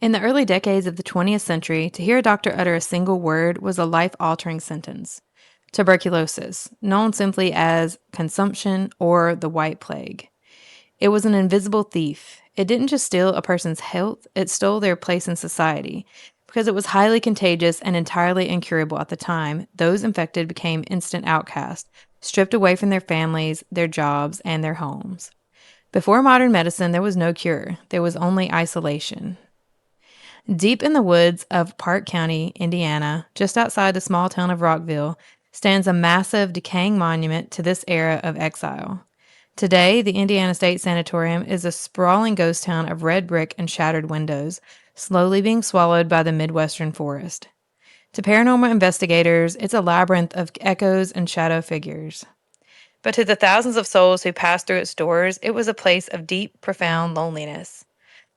In the early decades of the 20th century, to hear a doctor utter a single word was a life altering sentence. Tuberculosis, known simply as consumption or the White Plague. It was an invisible thief. It didn't just steal a person's health, it stole their place in society. Because it was highly contagious and entirely incurable at the time, those infected became instant outcasts, stripped away from their families, their jobs, and their homes. Before modern medicine, there was no cure. There was only isolation. Deep in the woods of Park County, Indiana, just outside the small town of Rockville, stands a massive, decaying monument to this era of exile. Today, the Indiana State Sanatorium is a sprawling ghost town of red brick and shattered windows, slowly being swallowed by the Midwestern forest. To paranormal investigators, it's a labyrinth of echoes and shadow figures. But to the thousands of souls who passed through its doors, it was a place of deep, profound loneliness.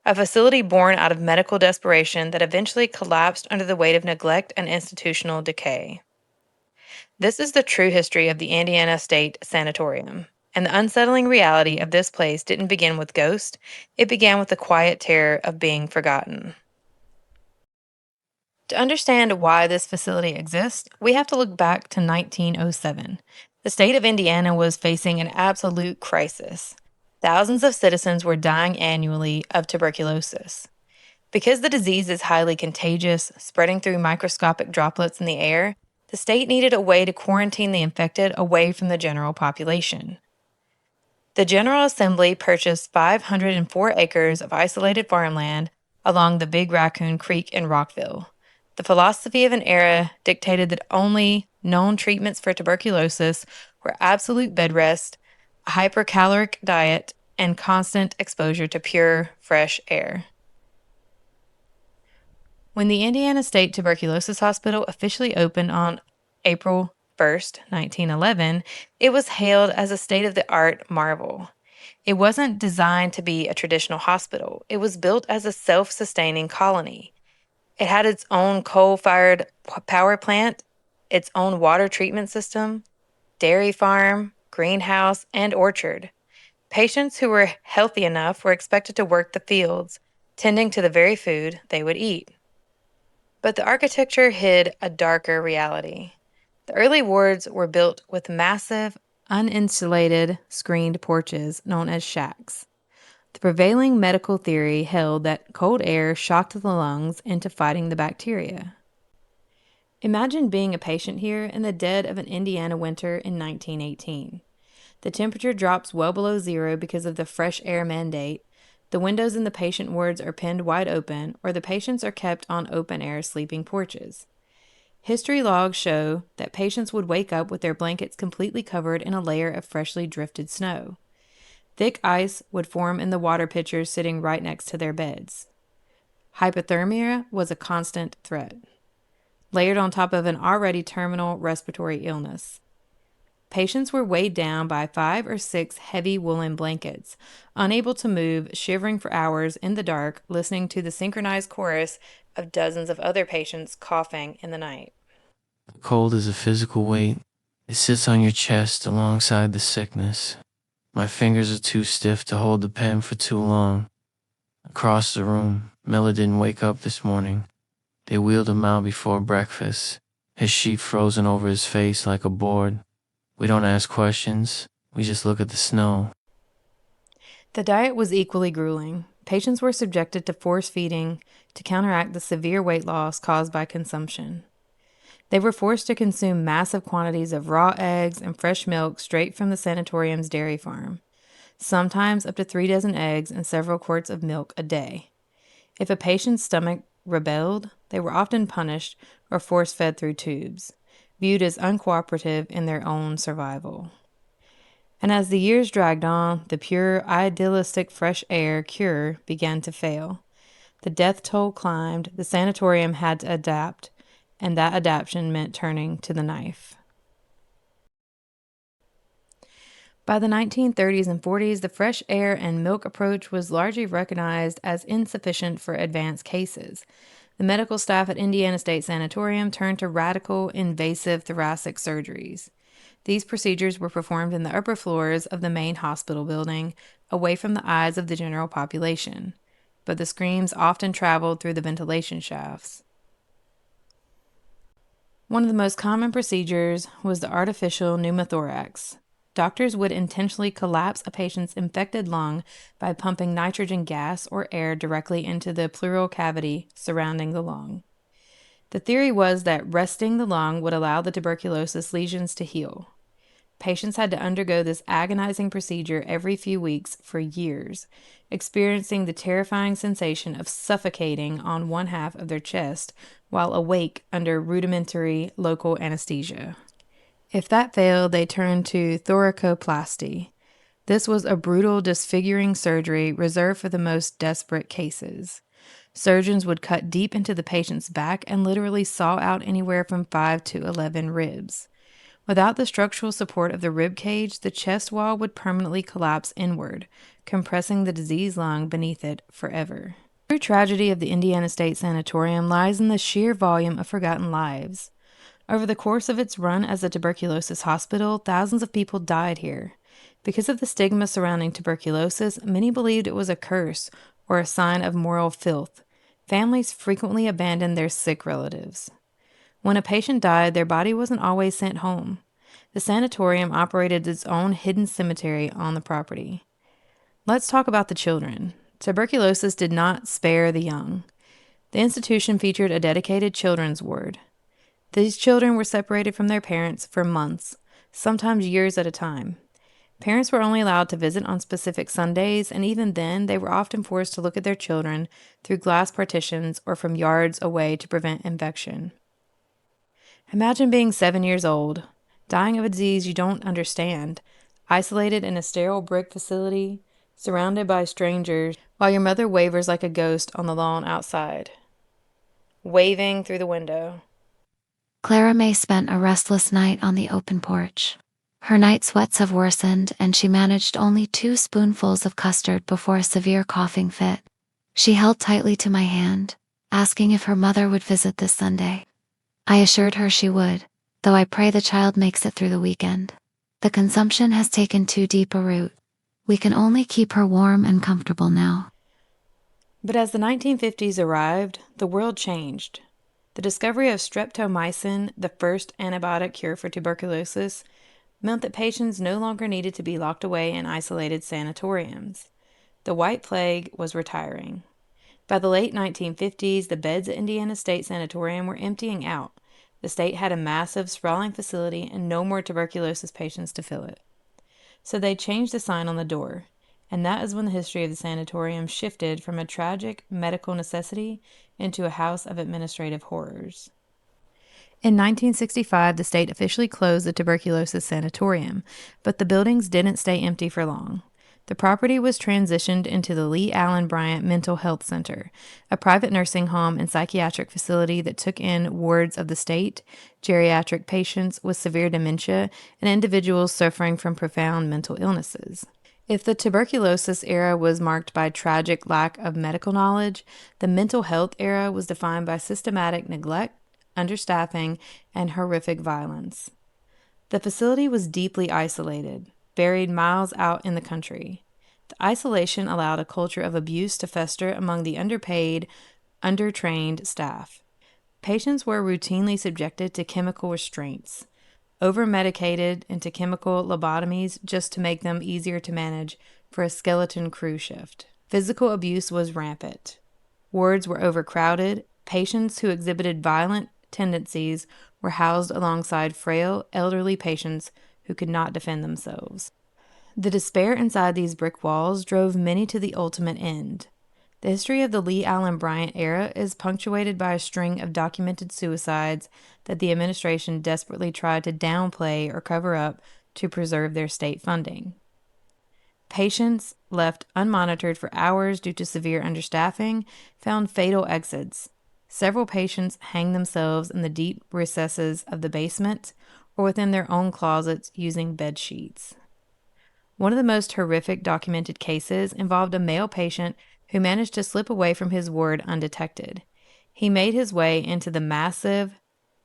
A facility born out of medical desperation that eventually collapsed under the weight of neglect and institutional decay. This is the true history of the Indiana State Sanatorium. And the unsettling reality of this place didn't begin with ghosts, it began with the quiet terror of being forgotten. To understand why this facility exists, we have to look back to 1907. The state of Indiana was facing an absolute crisis. Thousands of citizens were dying annually of tuberculosis. Because the disease is highly contagious, spreading through microscopic droplets in the air, the state needed a way to quarantine the infected away from the general population. The General Assembly purchased 504 acres of isolated farmland along the Big Raccoon Creek in Rockville. The philosophy of an era dictated that only known treatments for tuberculosis were absolute bed rest, a hypercaloric diet, and constant exposure to pure, fresh air. When the Indiana State Tuberculosis Hospital officially opened on April 1st, 1911, it was hailed as a state-of-the-art marvel. It wasn't designed to be a traditional hospital. It was built as a self-sustaining colony. It had its own coal-fired power plant, its own water treatment system, dairy farm, greenhouse, and orchard. Patients who were healthy enough were expected to work the fields, tending to the very food they would eat. But the architecture hid a darker reality. The early wards were built with massive, uninsulated, screened porches known as shacks. The prevailing medical theory held that cold air shocked the lungs into fighting the bacteria. Imagine being a patient here in the dead of an Indiana winter in 1918. The temperature drops well below zero because of the fresh air mandate. The windows in the patient wards are pinned wide open, or the patients are kept on open-air sleeping porches. History logs show that patients would wake up with their blankets completely covered in a layer of freshly drifted snow. Thick ice would form in the water pitchers sitting right next to their beds. Hypothermia was a constant threat, layered on top of an already terminal respiratory illness. Patients were weighed down by 5 or 6 heavy woolen blankets, unable to move, shivering for hours in the dark, listening to the synchronized chorus of dozens of other patients coughing in the night. The cold is a physical weight. It sits on your chest alongside the sickness. My fingers are too stiff to hold the pen for too long. Across the room, Miller didn't wake up this morning. They wheeled him out before breakfast, his sheet frozen over his face like a board. We don't ask questions, we just look at the snow. The diet was equally grueling. Patients were subjected to force feeding to counteract the severe weight loss caused by consumption. They were forced to consume massive quantities of raw eggs and fresh milk straight from the sanatorium's dairy farm, sometimes up to 3 dozen eggs and several quarts of milk a day. If a patient's stomach rebelled, they were often punished or force-fed through tubes, viewed as uncooperative in their own survival. And as the years dragged on, the pure, idealistic fresh air cure began to fail. The death toll climbed, the sanatorium had to adapt, and that adaptation meant turning to the knife. By the 1930s and 40s, the fresh air and milk approach was largely recognized as insufficient for advanced cases. The medical staff at Indiana State Sanatorium turned to radical, invasive thoracic surgeries. These procedures were performed in the upper floors of the main hospital building, away from the eyes of the general population. but the screams often traveled through the ventilation shafts. One of the most common procedures was the artificial pneumothorax. Doctors would intentionally collapse a patient's infected lung by pumping nitrogen gas or air directly into the pleural cavity surrounding the lung. The theory was that resting the lung would allow the tuberculosis lesions to heal. Patients had to undergo this agonizing procedure every few weeks for years, experiencing the terrifying sensation of suffocating on one half of their chest while awake under rudimentary local anesthesia. If that failed, they turned to thoracoplasty. This was a brutal, disfiguring surgery reserved for the most desperate cases. Surgeons would cut deep into the patient's back and literally saw out anywhere from 5 to 11 ribs. Without the structural support of the rib cage, the chest wall would permanently collapse inward, compressing the diseased lung beneath it forever. The true tragedy of the Indiana State Sanatorium lies in the sheer volume of forgotten lives. Over the course of its run as a tuberculosis hospital, thousands of people died here. Because of the stigma surrounding tuberculosis, many believed it was a curse or a sign of moral filth. Families frequently abandoned their sick relatives. When a patient died, their body wasn't always sent home. The sanatorium operated its own hidden cemetery on the property. Let's talk about the children. Tuberculosis did not spare the young. The institution featured a dedicated children's ward. These children were separated from their parents for months, sometimes years at a time. Parents were only allowed to visit on specific Sundays, and even then, they were often forced to look at their children through glass partitions or from yards away to prevent infection. Imagine being 7 years old, dying of a disease you don't understand, isolated in a sterile brick facility, surrounded by strangers, while your mother wavers like a ghost on the lawn outside, waving through the window. Clara May spent a restless night on the open porch. Her night sweats have worsened, and she managed only 2 spoonfuls of custard before a severe coughing fit. She held tightly to my hand, asking if her mother would visit this Sunday. I assured her she would, though I pray the child makes it through the weekend. The consumption has taken too deep a root. We can only keep her warm and comfortable now. But as the 1950s arrived, the world changed. The discovery of streptomycin, the first antibiotic cure for tuberculosis, meant that patients no longer needed to be locked away in isolated sanatoriums. The White Plague was retiring. By the late 1950s, the beds at Indiana State Sanatorium were emptying out. The state had a massive, sprawling facility and no more tuberculosis patients to fill it. So they changed the sign on the door, and that is when the history of the sanatorium shifted from a tragic medical necessity into a house of administrative horrors. In 1965, the state officially closed the tuberculosis sanatorium, but the buildings didn't stay empty for long. The property was transitioned into the Lee Allen Bryant Mental Health Center, a private nursing home and psychiatric facility that took in wards of the state, geriatric patients with severe dementia, and individuals suffering from profound mental illnesses. If the tuberculosis era was marked by tragic lack of medical knowledge, the mental health era was defined by systematic neglect, understaffing, and horrific violence. The facility was deeply isolated, buried miles out in the country. The isolation allowed a culture of abuse to fester among the underpaid, undertrained staff. Patients were routinely subjected to chemical restraints, over-medicated into chemical lobotomies just to make them easier to manage for a skeleton crew shift. Physical abuse was rampant. Wards were overcrowded. Patients who exhibited violent tendencies were housed alongside frail, elderly patients who could not defend themselves. The despair inside these brick walls drove many to the ultimate end. The history of the Lee Allen Bryant era is punctuated by a string of documented suicides that the administration desperately tried to downplay or cover up to preserve their state funding. Patients, left unmonitored for hours due to severe understaffing, found fatal exits. Several patients hanged themselves in the deep recesses of the basement or within their own closets using bed sheets. One of the most horrific documented cases involved a male patient who managed to slip away from his ward undetected. He made his way into the massive,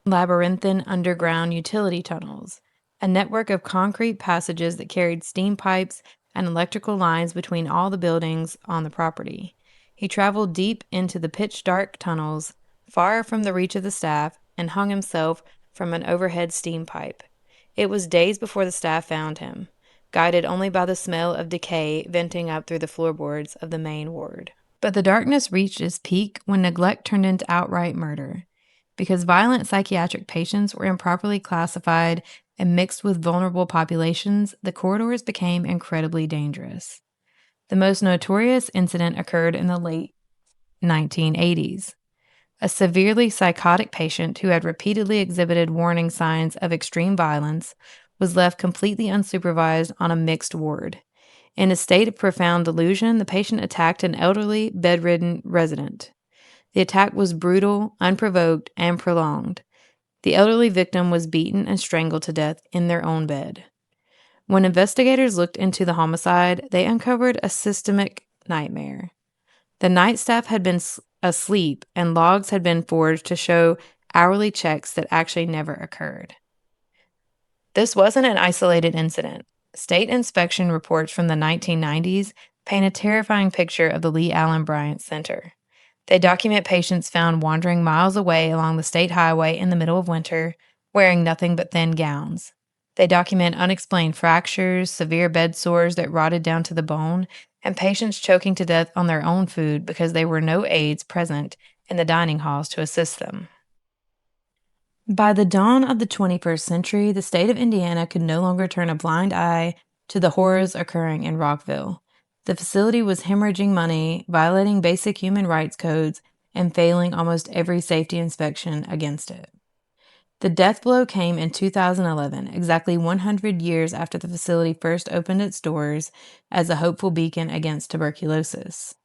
labyrinthine underground utility tunnels, a network of concrete passages that carried steam pipes and electrical lines between all the buildings on the property. He traveled deep into the pitch-dark tunnels, far from the reach of the staff, and hung himself from an overhead steam pipe. It was days before the staff found him, guided only by the smell of decay venting up through the floorboards of the main ward. But the darkness reached its peak when neglect turned into outright murder. Because violent psychiatric patients were improperly classified and mixed with vulnerable populations, the corridors became incredibly dangerous. The most notorious incident occurred in the late 1980s. A severely psychotic patient who had repeatedly exhibited warning signs of extreme violence was left completely unsupervised on a mixed ward. In a state of profound delusion, the patient attacked an elderly, bedridden resident. The attack was brutal, unprovoked, and prolonged. The elderly victim was beaten and strangled to death in their own bed. When investigators looked into the homicide, they uncovered a systemic nightmare. The night staff had been asleep, and logs had been forged to show hourly checks that actually never occurred. This wasn't an isolated incident. State inspection reports from the 1990s paint a terrifying picture of the Lee Allen Bryant Center. They document patients found wandering miles away along the state highway in the middle of winter, wearing nothing but thin gowns. They document unexplained fractures, severe bed sores that rotted down to the bone, and patients choking to death on their own food because there were no aides present in the dining halls to assist them. By the dawn of the 21st century, the state of Indiana could no longer turn a blind eye to the horrors occurring in Rockville. The facility was hemorrhaging money, violating basic human rights codes, and failing almost every safety inspection against it. The death blow came in 2011, exactly 100 years after the facility first opened its doors as a hopeful beacon against tuberculosis.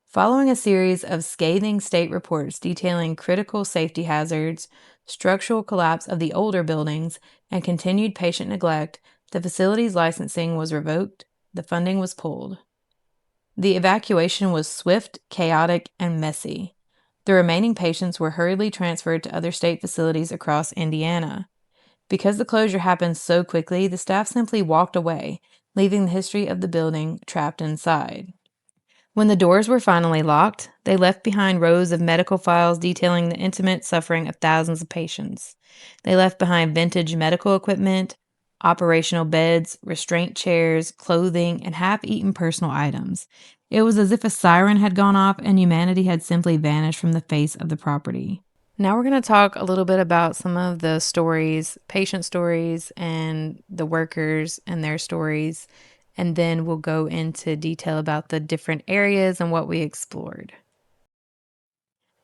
Following a series of scathing state reports detailing critical safety hazards, structural collapse of the older buildings, and continued patient neglect, the facility's licensing was revoked, the funding was pulled. The evacuation was swift, chaotic, and messy. The remaining patients were hurriedly transferred to other state facilities across Indiana. Because the closure happened so quickly, the staff simply walked away, leaving the history of the building trapped inside. When the doors were finally locked, they left behind rows of medical files detailing the intimate suffering of thousands of patients. They left behind vintage medical equipment, operational beds, restraint chairs, clothing, and half-eaten personal items. It was as if a siren had gone off and humanity had simply vanished from the face of the property. Now we're going to talk a little bit about some of the stories, patient stories, and the workers and their stories, and then we'll go into detail about the different areas and what we explored.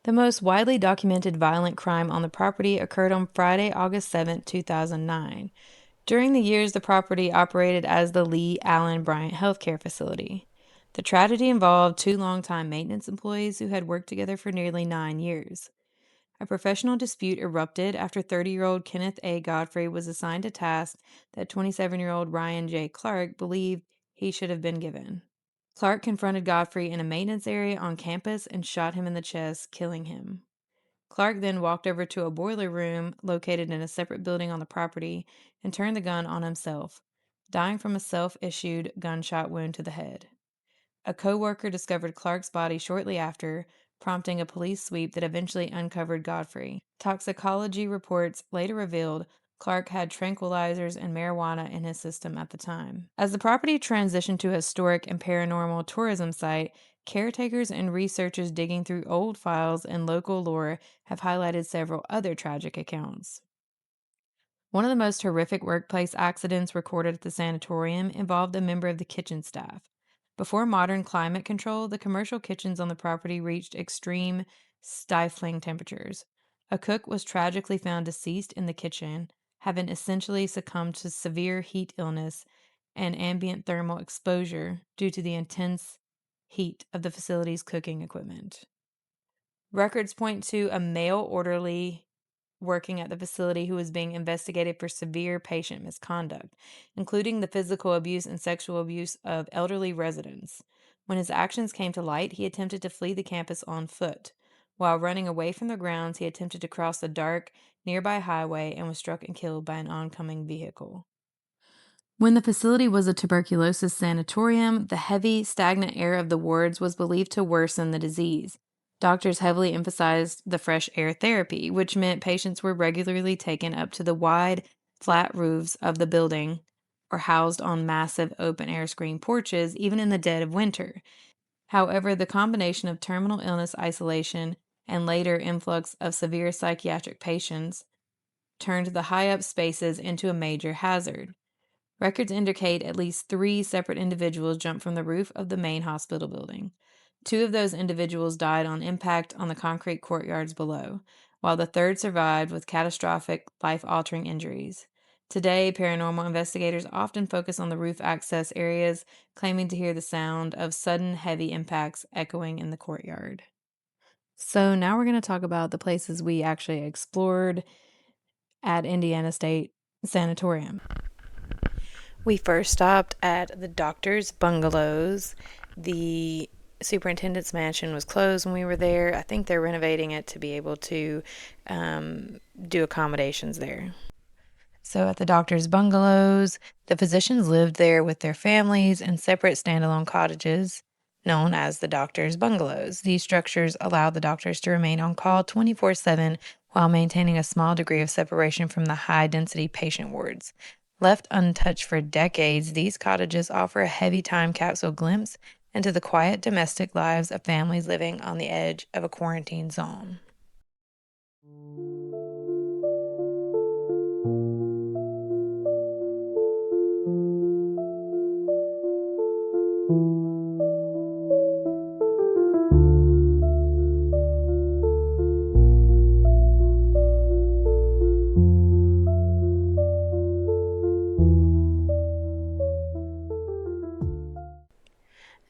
The most widely documented violent crime on the property occurred on Friday, August 7, 2009. During the years the property operated as the Lee Allen Bryant Healthcare Facility. The tragedy involved two longtime maintenance employees who had worked together for nearly 9 years. A professional dispute erupted after 30-year-old Kenneth A. Godfrey was assigned a task that 27-year-old Ryan J. Clark believed he should have been given. Clark confronted Godfrey in a maintenance area on campus and shot him in the chest, killing him. Clark then walked over to a boiler room located in a separate building on the property and turned the gun on himself, dying from a self-issued gunshot wound to the head. A co-worker discovered Clark's body shortly after, prompting a police sweep that eventually uncovered Godfrey. Toxicology reports later revealed Clark had tranquilizers and marijuana in his system at the time. As the property transitioned to a historic and paranormal tourism site, caretakers and researchers digging through old files and local lore have highlighted several other tragic accounts. One of the most horrific workplace accidents recorded at the sanatorium involved a member of the kitchen staff. Before modern climate control, the commercial kitchens on the property reached extreme, stifling temperatures. A cook was tragically found deceased in the kitchen, having essentially succumbed to severe heat illness and ambient thermal exposure due to the intense heat of the facility's cooking equipment. Records point to a male orderly working at the facility who was being investigated for severe patient misconduct, including the physical abuse and sexual abuse of elderly residents. When his actions came to light, he attempted to flee the campus on foot. While running away from the grounds, he attempted to cross the dark, nearby highway and was struck and killed by an oncoming vehicle. When the facility was a tuberculosis sanatorium, the heavy, stagnant air of the wards was believed to worsen the disease. Doctors heavily emphasized the fresh air therapy, which meant patients were regularly taken up to the wide, flat roofs of the building or housed on massive open-air screen porches, even in the dead of winter. However, the combination of terminal illness isolation and later influx of severe psychiatric patients turned the high-up spaces into a major hazard. Records indicate at least 3 separate individuals jumped from the roof of the main hospital building. 2 of those individuals died on impact on the concrete courtyards below, while the third survived with catastrophic, life-altering injuries. Today, paranormal investigators often focus on the roof access areas, claiming to hear the sound of sudden, heavy impacts echoing in the courtyard. So now we're going to talk about the places we actually explored at Indiana State Sanatorium. We first stopped at the doctor's bungalows. The superintendent's mansion was closed when we were there. I think they're renovating it to be able to do accommodations there. So at the doctor's bungalows, the physicians lived there with their families in separate standalone cottages known as the doctor's bungalows. These structures allow the doctors to remain on call 24/7 while maintaining a small degree of separation from the high-density patient wards. Left untouched for decades, these cottages offer a heavy time capsule glimpse into the quiet domestic lives of families living on the edge of a quarantine zone.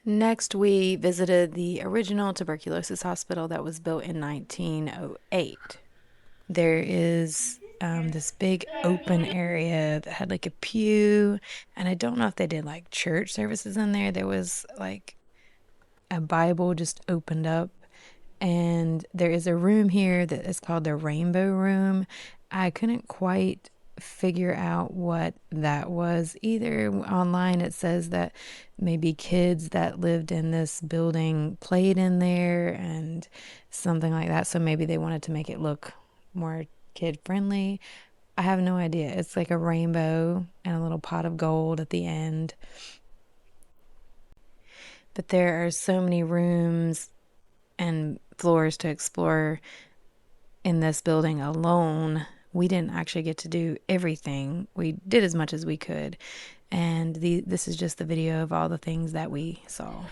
Next, we visited the original tuberculosis hospital that was built in 1908. There is this big open area that had like a pew, and I don't know if they did like church services in there. There was like a Bible just opened up, and there is a room here that is called the Rainbow Room. I couldn't quite figure out what that was either. Online it says that maybe kids that lived in this building played in there and something like that, so maybe they wanted to make it look more kid friendly. I have no idea. It's like a rainbow and a little pot of gold at the end. But there are so many rooms and floors to explore in this building alone. We didn't actually get to do everything. We did as much as we could. And this is just the video of all the things that we saw.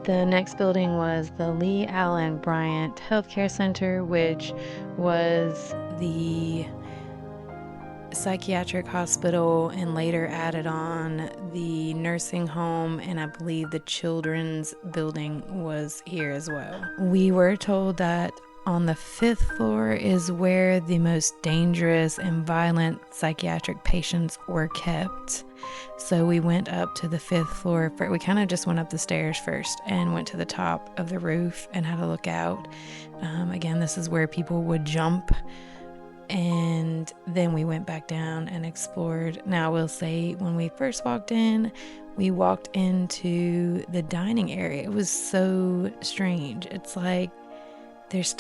The next building was the Lee Allen Bryant Healthcare Center, which was the psychiatric hospital and later added on the nursing home, and I believe the children's building was here as well. We were told that on the 5th floor is where the most dangerous and violent psychiatric patients were kept. So we went up to the 5th floor. We kind of just went up the stairs first and went to the top of the roof and had a look out. Again, this is where people would jump. And then we went back down and explored. Now, I will say, when we first walked in, we walked into the dining area. It was so strange. It's like there's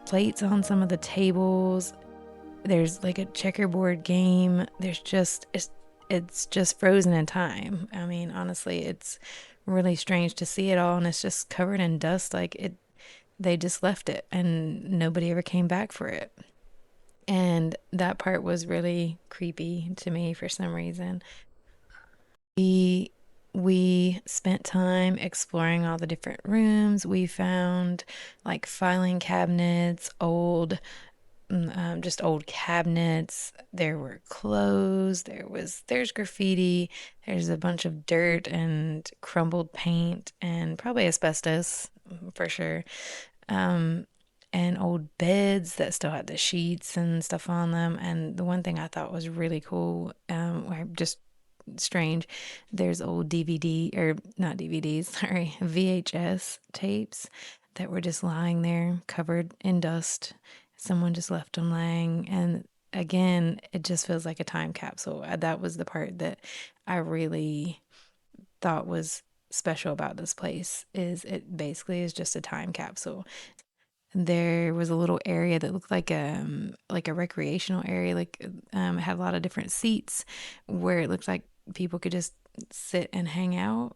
plates on some of the tables. There's like a checkerboard game. It's just frozen in time. I mean, honestly, it's really strange to see it all, and it's just covered in dust. They just left it, and nobody ever came back for it. And that part was really creepy to me for some reason. We spent time exploring all the different rooms. We found like filing cabinets, just old cabinets. There were clothes. There's graffiti. There's a bunch of dirt and crumbled paint and probably asbestos for sure. Um, and old beds that still had the sheets and stuff on them. And the one thing I thought was really cool, or just strange, there's old DVD, or not DVDs, sorry, VHS tapes that were just lying there covered in dust. Someone just left them laying. And again, it just feels like a time capsule. That was the part that I really thought was special about this place, is it basically is just a time capsule. There was a little area that looked like a recreational area, it had a lot of different seats where it looked like people could just sit and hang out.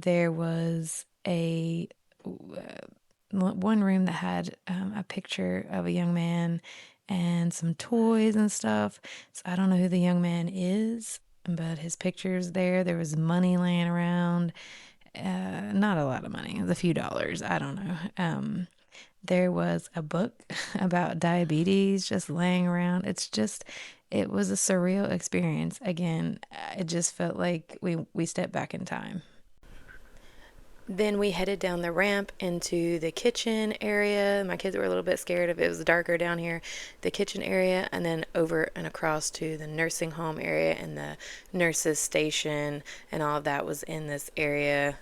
There was one room that had a picture of a young man and some toys and stuff. So I don't know who the young man is, but his picture's there. There was money laying around. Not a lot of money. It was a few dollars. I don't know. There was a book about diabetes just laying around. It was a surreal experience. Again, it just felt like we stepped back in time. Then we headed down the ramp into the kitchen area. My kids were a little bit scared if it was darker down here. The kitchen area, and then over and across to the nursing home area, and the nurses station and all of that was in this area.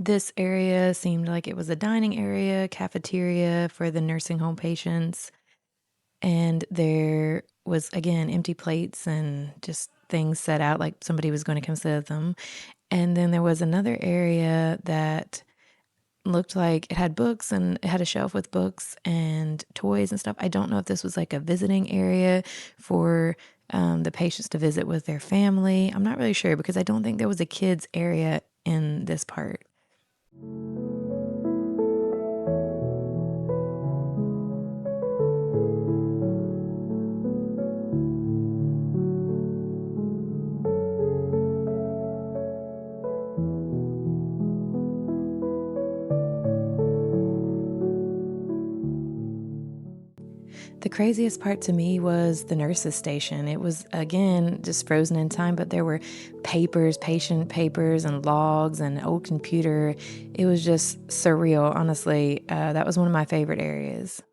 This area seemed like it was a dining area, cafeteria for the nursing home patients, and there was, again, empty plates and just things set out like somebody was going to come sit at them. And then there was another area that looked like it had books and it had a shelf with books and toys and stuff. I don't know if this was like a visiting area for the patients to visit with their family. I'm not really sure because I don't think there was a kids area in this part. The craziest part to me was the nurse's station. It was, again, just frozen in time, but there were papers, patient papers, and logs, and an old computer. It was just surreal, honestly. That was one of my favorite areas.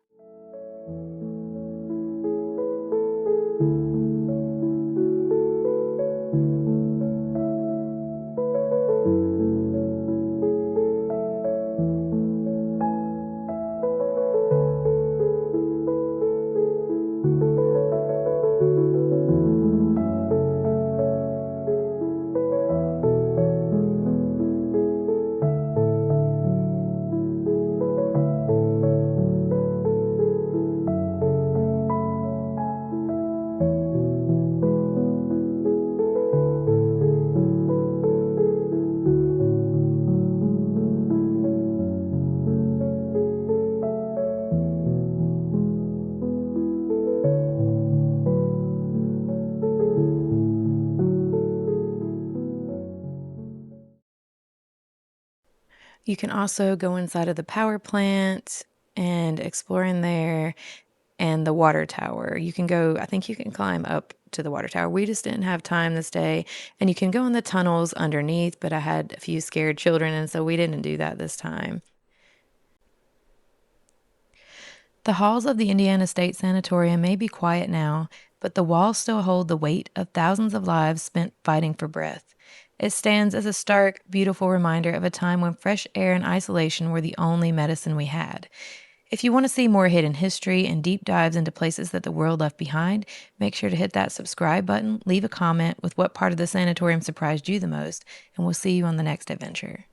You can also go inside of the power plant and explore in there and the water tower. You can go, I think you can climb up to the water tower. We just didn't have time this day. And you can go in the tunnels underneath, but I had a few scared children, and so we didn't do that this time. The halls of the Indiana State Sanatorium may be quiet now, but the walls still hold the weight of thousands of lives spent fighting for breath. It stands as a stark, beautiful reminder of a time when fresh air and isolation were the only medicine we had. If you want to see more hidden history and deep dives into places that the world left behind, make sure to hit that subscribe button, leave a comment with what part of the sanatorium surprised you the most, and we'll see you on the next adventure.